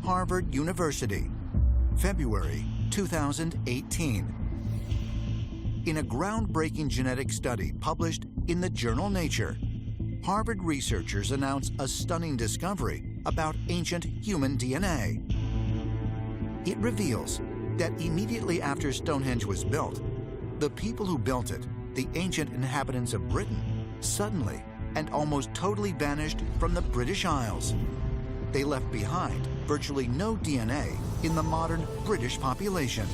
Harvard University, February 2018. In a groundbreaking genetic study published in the journal Nature, Harvard researchers announce a stunning discovery about ancient human DNA. It reveals that immediately after Stonehenge was built, the people who built it, the ancient inhabitants of Britain, suddenly and almost totally vanished from the British Isles. They left behind virtually no DNA in the modern British population.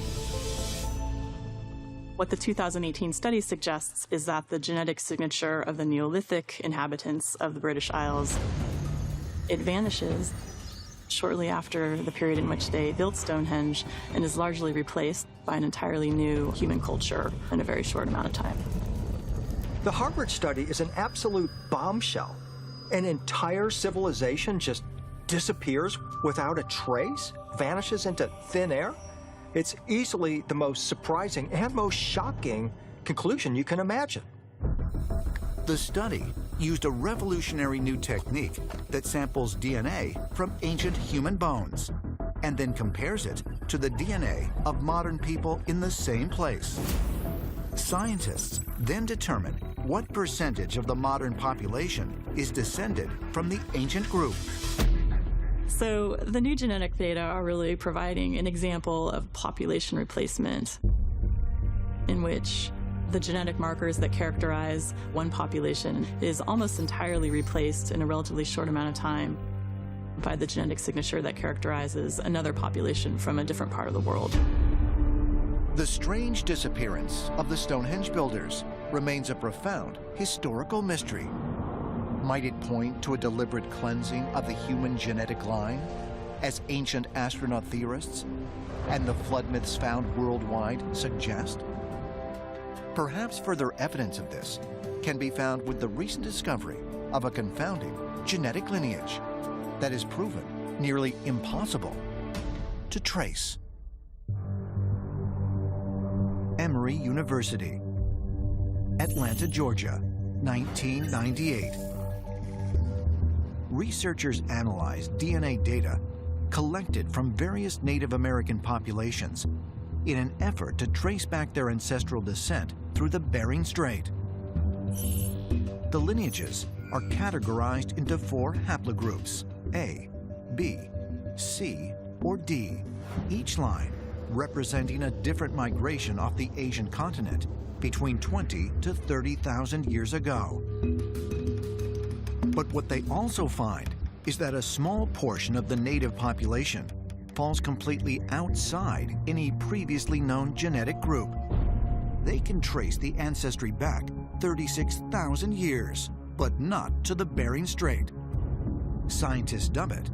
What the 2018 study suggests is that the genetic signature of the Neolithic inhabitants of the British Isles, it vanishes shortly after the period in which they built Stonehenge and is largely replaced by an entirely new human culture in a very short amount of time. The Harvard study is an absolute bombshell. An entire civilization just disappears without a trace, vanishes into thin air. It's easily the most surprising and most shocking conclusion you can imagine. The study used a revolutionary new technique that samples DNA from ancient human bones and then compares it to the DNA of modern people in the same place. Scientists then determine what percentage of the modern population is descended from the ancient group. So the new genetic data are really providing an example of population replacement in which the genetic markers that characterize one population is almost entirely replaced in a relatively short amount of time by the genetic signature that characterizes another population from a different part of the world. The strange disappearance of the Stonehenge builders remains a profound historical mystery. Might it point to a deliberate cleansing of the human genetic line, as ancient astronaut theorists and the flood myths found worldwide suggest? Perhaps further evidence of this can be found with the recent discovery of a confounding genetic lineage that is proven nearly impossible to trace. Emory University, Atlanta, Georgia, 1998. Researchers analyzed DNA data collected from various Native American populations in an effort to trace back their ancestral descent through the Bering Strait. The lineages are categorized into 4 haplogroups, A, B, C, or D, each line representing a different migration off the Asian continent between 20 to 30,000 years ago. But what they also find is that a small portion of the native population falls completely outside any previously known genetic group. They can trace the ancestry back 36,000 years, but not to the Bering Strait. Scientists dub it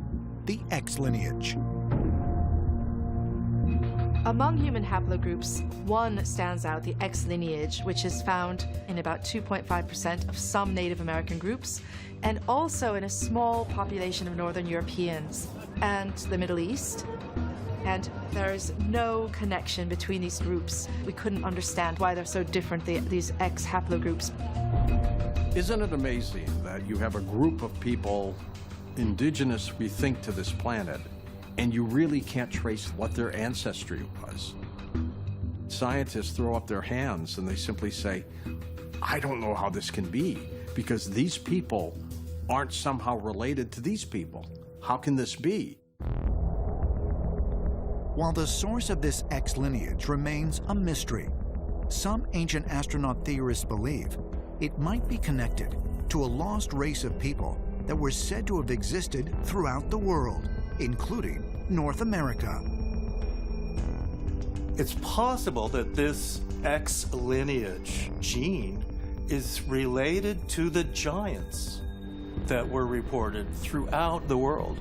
the X lineage. Among human haplogroups, one stands out, the X lineage, which is found in about 2.5% of some Native American groups, and also in a small population of Northern Europeans and the Middle East. And there is no connection between these groups. We couldn't understand why they're so different, these X haplogroups. Isn't it amazing that you have a group of people, indigenous, we think, to this planet, and you really can't trace what their ancestry was? Scientists throw up their hands and they simply say, I don't know how this can be, because these people aren't somehow related to these people. How can this be? While the source of this X lineage remains a mystery, some ancient astronaut theorists believe it might be connected to a lost race of people that were said to have existed throughout the world, including North America. It's possible that this X lineage gene is related to the giants that were reported throughout the world.